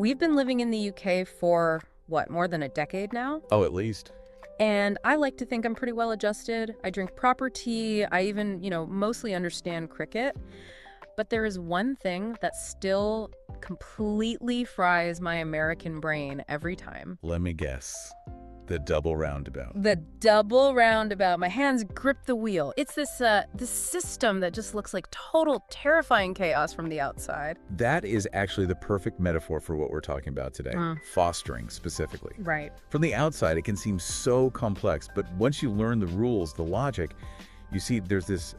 We've been living in the UK for, what, more than a decade now? Oh, at least. And I like to think I'm pretty well adjusted. I drink proper tea. I even, mostly understand cricket. But there is one thing that still completely fries my American brain every time. Let me guess. The double roundabout. The double roundabout. My hands grip the wheel. It's this system that just looks like total terrifying chaos from the outside. That is actually the perfect metaphor for what we're talking about today. Fostering, specifically. Right. From the outside, it can seem so complex, but once you learn the rules, the logic, you see there's this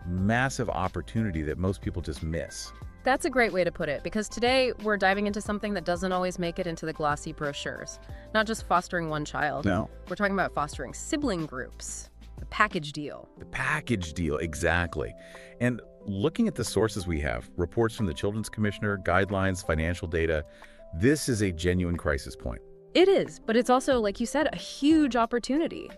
massive opportunity that most people just miss. That's a great way to put it, because today we're diving into something that doesn't always make it into the glossy brochures. Not just fostering one child. No. We're talking about fostering sibling groups. The package deal. The package deal, exactly. And looking at the sources we have, reports from the Children's Commissioner, guidelines, financial data, this is a genuine crisis point. It is, but it's also, like you said, a huge opportunity.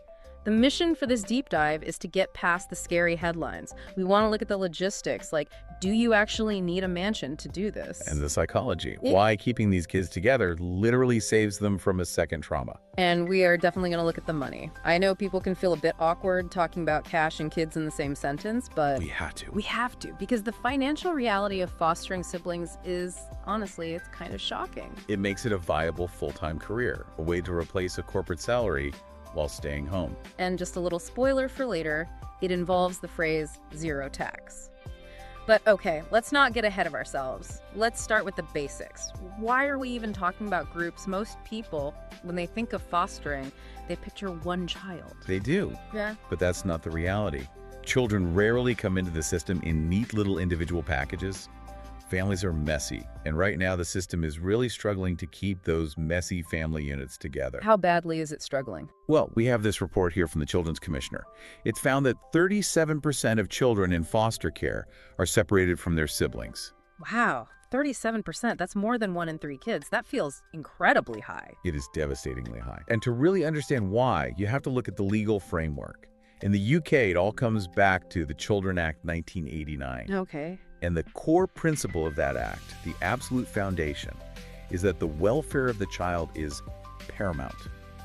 The mission for this deep dive is to get past the scary headlines. We want to look at the logistics, like, do you actually need a mansion to do this? And the psychology. Why keeping these kids together literally saves them from a second trauma. And we are definitely going to look at the money. I know people can feel a bit awkward talking about cash and kids in the same sentence, but we have to. We have to, because the financial reality of fostering siblings is, honestly, it's kind of shocking. It makes it a viable full-time career, a way to replace a corporate salary while staying home. And just a little spoiler for later, it involves the phrase zero tax. But okay, let's not get ahead of ourselves. Let's start with the basics. Why are we even talking about groups? Most people, when they think of fostering, they picture one child. They do. Yeah. But that's not the reality. Children rarely come into the system in neat little individual packages. Families are messy, and right now the system is really struggling to keep those messy family units together. How badly is it struggling? Well, we have this report here from the Children's Commissioner. It's found that 37% of children in foster care are separated from their siblings. Wow, 37%. That's more than 1 in 3 kids. That feels incredibly high. It is devastatingly high. And to really understand why, you have to look at the legal framework. In the UK, it all comes back to the Children Act 1989. Okay. And the core principle of that act, the absolute foundation, is that the welfare of the child is paramount.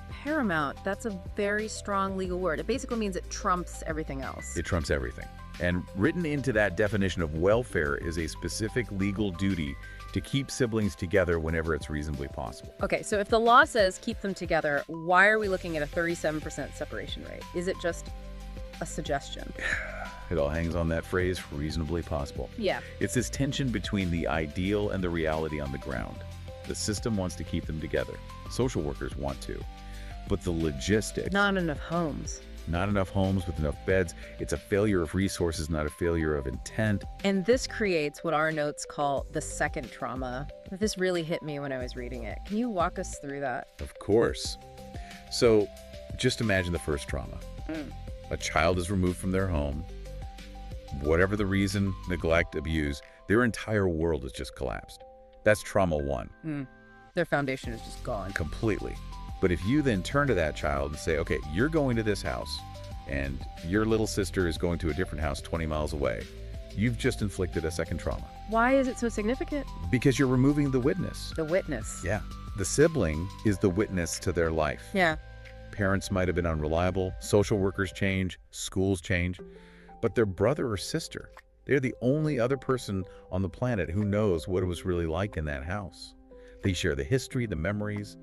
Paramount, that's a very strong legal word. It basically means it trumps everything else. It trumps everything. And written into that definition of welfare is a specific legal duty to keep siblings together whenever it's reasonably possible. Okay, so if the law says keep them together, why are we looking at a 37% separation rate? Is it just a suggestion? It all hangs on that phrase, reasonably possible. Yeah. It's this tension between the ideal and the reality on the ground. The system wants to keep them together. Social workers want to. But the logistics... Not enough homes. Not enough homes with enough beds. It's a failure of resources, not a failure of intent. And this creates what our notes call the second trauma. This really hit me when I was reading it. Can you walk us through that? Of course. So just imagine the first trauma. A child is removed from their home. Whatever the reason, neglect, abuse, their entire world has just collapsed. That's trauma 1. Their foundation is just gone. Completely. But if you then turn to that child and say, okay, you're going to this house, and your little sister is going to a different house 20 miles away, you've just inflicted a second trauma. Why is it so significant? Because you're removing the witness. The witness. Yeah. The sibling is the witness to their life. Yeah. Parents might have been unreliable, social workers change, schools change, but their brother or sister, they're the only other person on the planet who knows what it was really like in that house. They share the history, the memories,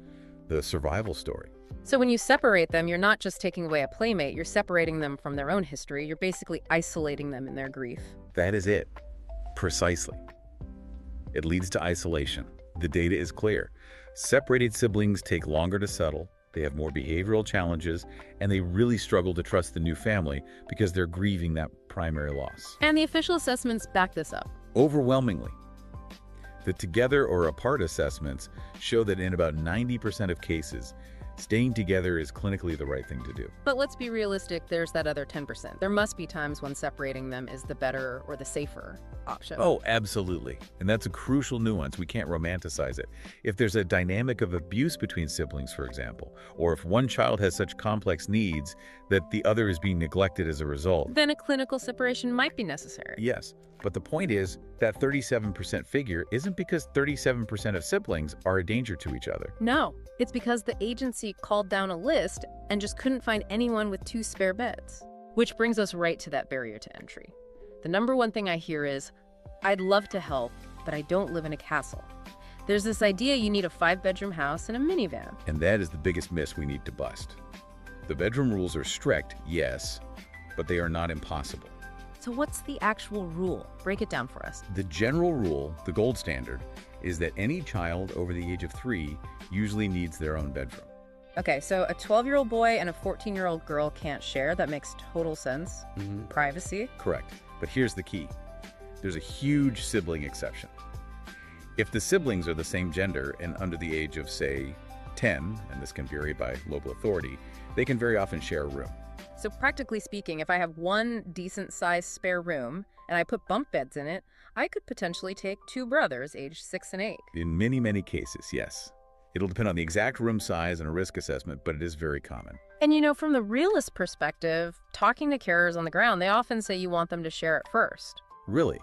the survival story. So when you separate them, you're not just taking away a playmate, you're separating them from their own history. You're basically isolating them in their grief. That is it. Precisely. It leads to isolation. The data is clear. Separated siblings take longer to settle. They have more behavioral challenges, and they really struggle to trust the new family because they're grieving that primary loss. And the official assessments back this up. Overwhelmingly. The together or apart assessments show that in about 90% of cases, staying together is clinically the right thing to do. But let's be realistic, there's that other 10%. There must be times when separating them is the better or the safer option. Oh, absolutely. And that's a crucial nuance. We can't romanticize it. If there's a dynamic of abuse between siblings, for example, or if one child has such complex needs that the other is being neglected as a result. Then a clinical separation might be necessary. Yes, But the point is, that 37% figure isn't because 37% of siblings are a danger to each other. No, it's because the agency called down a list and just couldn't find anyone with 2 spare beds. Which brings us right to that barrier to entry. The number one thing I hear is, I'd love to help, but I don't live in a castle. There's this idea you need a 5-bedroom house and a minivan. And that is the biggest myth we need to bust. The bedroom rules are strict, yes, but they are not impossible. So what's the actual rule? Break it down for us. The general rule, the gold standard, is that any child over the age of 3 usually needs their own bedroom. Okay, so a 12-year-old boy and a 14-year-old girl can't share. That makes total sense. Privacy. Correct. But here's the key. There's a huge sibling exception. If the siblings are the same gender and under the age of, say, 10, and this can vary by local authority, they can very often share a room. So practically speaking, if I have one decent-sized spare room and I put bunk beds in it, I could potentially take 2 brothers aged 6 and 8. In many, many cases, yes. It'll depend on the exact room size and a risk assessment, but it is very common. And you know, from the realist perspective, talking to carers on the ground, they often say you want them to share it first. Really?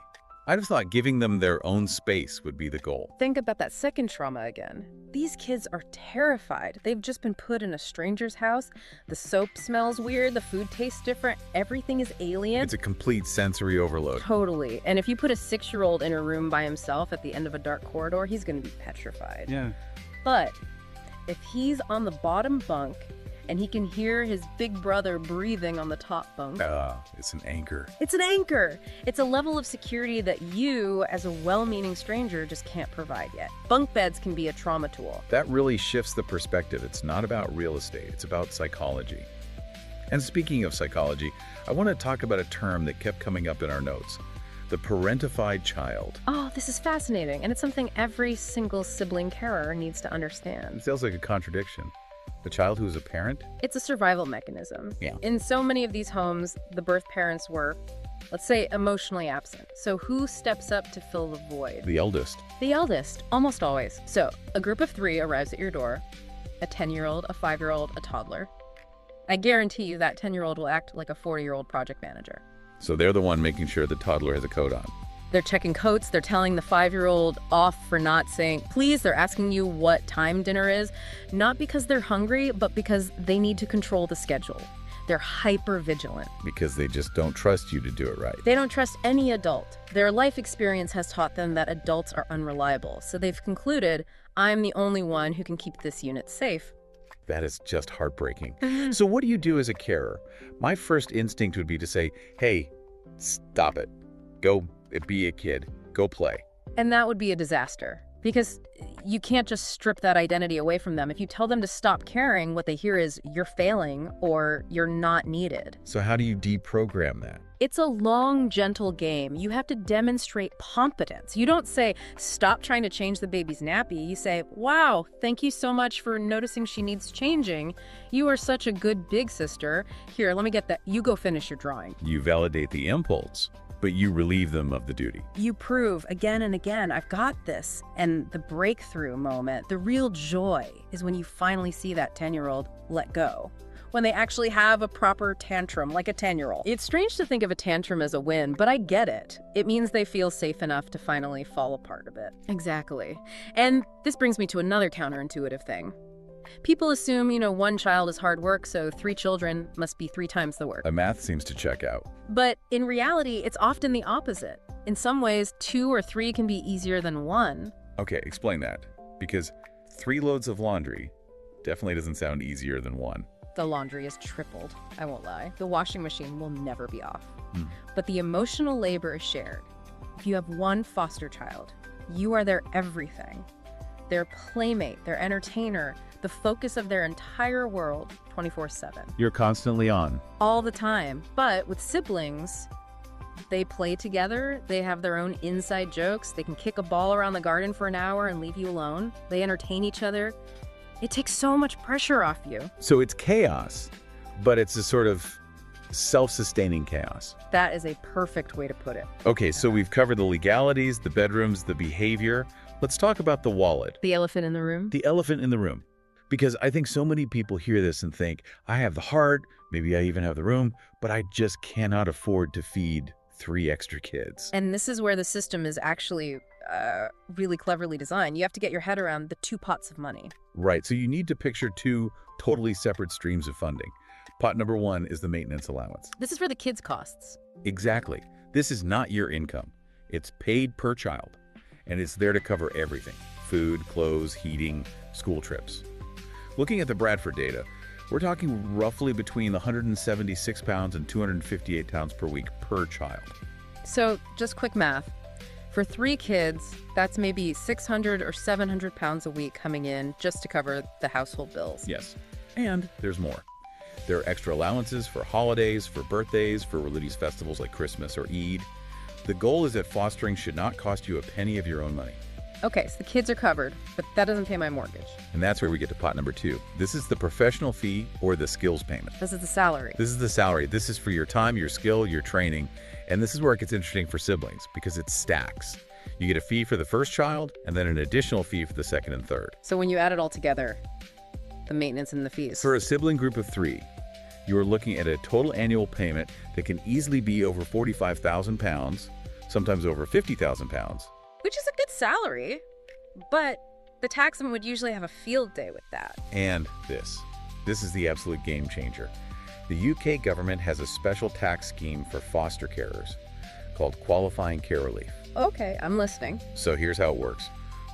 I'd have thought giving them their own space would be the goal. Think about that second trauma again. These kids are terrified. They've just been put in a stranger's house. The soap smells weird. The food tastes different. Everything is alien. It's a complete sensory overload. Totally. And if you put a 6-year-old in a room by himself at the end of a dark corridor, he's going to be petrified. Yeah. But if he's on the bottom bunk and he can hear his big brother breathing on the top bunk. It's an anchor. It's an anchor. It's a level of security that you, as a well-meaning stranger, just can't provide yet. Bunk beds can be a trauma tool. That really shifts the perspective. It's not about real estate. It's about psychology. And speaking of psychology, I want to talk about a term that kept coming up in our notes. The parentified child. Oh, this is fascinating. And it's something every single sibling carer needs to understand. It sounds like a contradiction. The child who is a parent? It's a survival mechanism. Yeah. In so many of these homes, the birth parents were, let's say, emotionally absent. So who steps up to fill the void? The eldest. The eldest, almost always. So a group of 3 arrives at your door, a 10-year-old, a 5-year-old, a toddler. I guarantee you that 10-year-old will act like a 40-year-old project manager. So they're the one making sure the toddler has a coat on. They're checking coats. They're telling the 5-year-old off for not saying please. They're asking you what time dinner is, not because they're hungry, but because they need to control the schedule. They're hyper vigilant. Because they just don't trust you to do it right. They don't trust any adult. Their life experience has taught them that adults are unreliable. So they've concluded, I'm the only one who can keep this unit safe. That is just heartbreaking. So what do you do as a carer? My first instinct would be to say, hey, stop it. Go be a kid. Go play. And that would be a disaster because you can't just strip that identity away from them. If you tell them to stop caring, what they hear is you're failing or you're not needed. So how do you deprogram that? It's a long, gentle game. You have to demonstrate competence. You don't say, stop trying to change the baby's nappy. You say, wow, thank you so much for noticing she needs changing. You are such a good big sister. Here, let me get that. You go finish your drawing. You validate the impulse, but you relieve them of the duty. You prove again and again, I've got this. And the breakthrough moment, the real joy, is when you finally see that 10-year-old let go. When they actually have a proper tantrum, like a 10-year-old. It's strange to think of a tantrum as a win, but I get it. It means they feel safe enough to finally fall apart a bit. Exactly. And this brings me to another counterintuitive thing. People assume, one child is hard work, so 3 children must be 3 times the work. The math seems to check out. But in reality, it's often the opposite. In some ways, 2 or 3 can be easier than 1. Okay, explain that. Because 3 loads of laundry definitely doesn't sound easier than 1. The laundry is tripled, I won't lie. The washing machine will never be off. But the emotional labor is shared. If you have 1 foster child, you are their everything. Their playmate, their entertainer, the focus of their entire world, 24/7. You're constantly on. All the time. But with siblings, they play together, they have their own inside jokes, they can kick a ball around the garden for an hour and leave you alone. They entertain each other. It takes so much pressure off you. So it's chaos, but it's a sort of self-sustaining chaos. That is a perfect way to put it. Okay, so we've covered the legalities, the bedrooms, the behavior. Let's talk about the wallet. The elephant in the room? The elephant in the room. Because I think so many people hear this and think, I have the heart, maybe I even have the room, but I just cannot afford to feed 3 extra kids. And this is where the system is actually really cleverly designed. You have to get your head around the 2 pots of money. Right, so you need to picture 2 totally separate streams of funding. Pot number 1 is the maintenance allowance. This is for the kids' costs. Exactly. This is not your income. It's paid per child, and it's there to cover everything: food, clothes, heating, school trips. Looking at the Bradford data, we're talking roughly between 176 pounds and 258 pounds per week per child. So just quick math. For 3 kids, that's maybe 600 or 700 pounds a week coming in just to cover the household bills. Yes, and there's more. There are extra allowances for holidays, for birthdays, for religious festivals like Christmas or Eid. The goal is that fostering should not cost you a penny of your own money. Okay, so the kids are covered, but that doesn't pay my mortgage. And that's where we get to pot number 2. This is the professional fee or the skills payment. This is the salary. This is the salary. This is for your time, your skill, your training. And this is where it gets interesting for siblings because it stacks. You get a fee for the first child and then an additional fee for the second and third. So when you add it all together, the maintenance and the fees. For a sibling group of 3, you are looking at a total annual payment that can easily be over 45,000 pounds, sometimes over 50,000 pounds. Which is a good salary, but the taxman would usually have a field day with that. And this is the absolute game changer. The UK government has a special tax scheme for foster carers called Qualifying Care Relief. Okay, I'm listening. So here's how it works.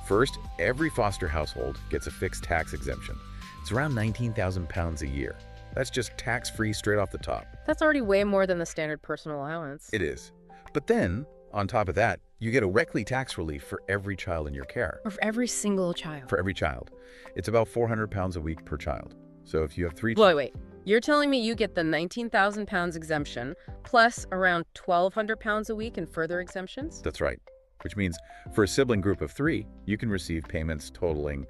First, every foster household gets a fixed tax exemption. It's around 19,000 pounds a year. That's just tax-free straight off the top. That's already way more than the standard personal allowance. It is. But then, on top of that, you get a weekly tax relief for every child in your care. Or for every single child. For every child. It's about 400 pounds a week per child. So if you have 3 Wait. You're telling me you get the 19,000 pounds exemption plus around 1,200 pounds a week in further exemptions? That's right. Which means for a sibling group of 3, you can receive payments totaling,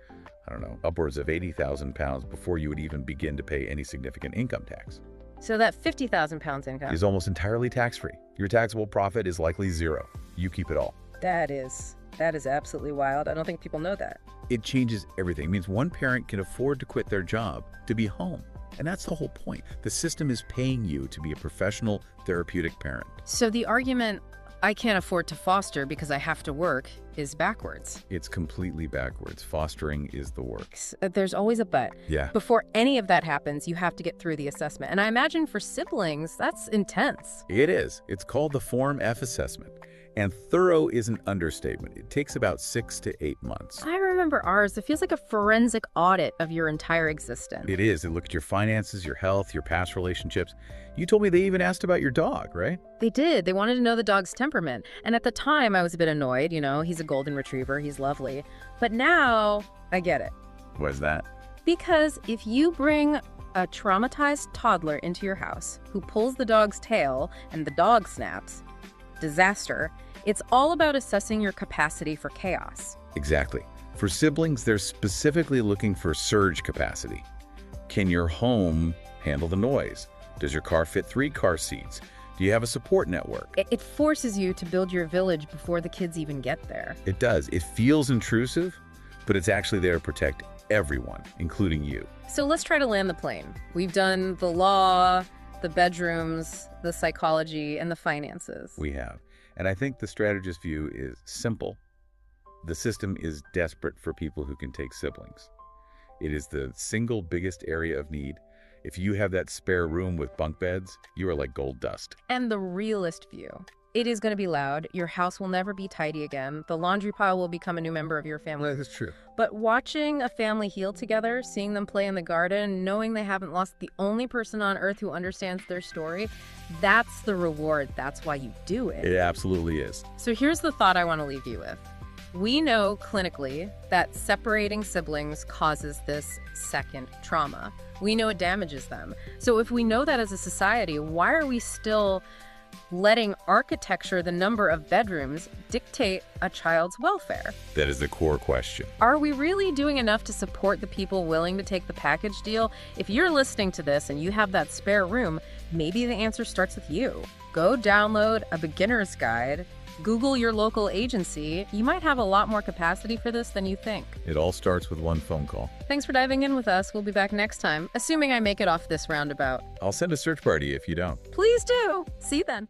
upwards of 80,000 pounds before you would even begin to pay any significant income tax. So that 50,000 pounds income is almost entirely tax-free. Your taxable profit is likely 0. You keep it all. That is absolutely wild. I don't think people know that. It changes everything. It means one parent can afford to quit their job to be home. And that's the whole point. The system is paying you to be a professional, therapeutic parent. So the argument, I can't afford to foster because I have to work, is backwards. It's completely backwards. Fostering is the work. There's always a but. Yeah. Before any of that happens, you have to get through the assessment. And I imagine for siblings, that's intense. It is. It's called the Form F assessment. And thorough is an understatement. It takes about 6 to 8 months. I remember ours. It feels like a forensic audit of your entire existence. It is. They look at your finances, your health, your past relationships. You told me they even asked about your dog, right? They did. They wanted to know the dog's temperament. And at the time, I was a bit annoyed. He's a golden retriever. He's lovely. But now, I get it. Why's that? Because if you bring a traumatized toddler into your house who pulls the dog's tail and the dog snaps, disaster. It's all about assessing your capacity for chaos. Exactly. For siblings, they're specifically looking for surge capacity. Can your home handle the noise? Does your car fit 3 car seats? Do you have a support network? It forces you to build your village before the kids even get there. It does. It feels intrusive, but it's actually there to protect everyone, including you. So let's try to land the plane. We've done the law, the bedrooms, the psychology, and the finances. We have. And I think the strategist view is simple. The system is desperate for people who can take siblings. It is the single biggest area of need. If you have that spare room with bunk beds, you are like gold dust. And the realist view. It is going to be loud. Your house will never be tidy again. The laundry pile will become a new member of your family. That's true. But watching a family heal together, seeing them play in the garden, knowing they haven't lost the only person on earth who understands their story, that's the reward. That's why you do it. It absolutely is. So here's the thought I want to leave you with. We know clinically that separating siblings causes this second trauma. We know it damages them. So if we know that as a society, why are we still letting architecture, the number of bedrooms, dictate a child's welfare? That is the core question. Are we really doing enough to support the people willing to take the package deal? If you're listening to this and you have that spare room, maybe the answer starts with you. Go download a beginner's guide. Google your local agency. You might have a lot more capacity for this than you think. It all starts with one phone call. Thanks for diving in with us. We'll be back next time, assuming I make it off this roundabout. I'll send a search party if you don't. Please do. See you then.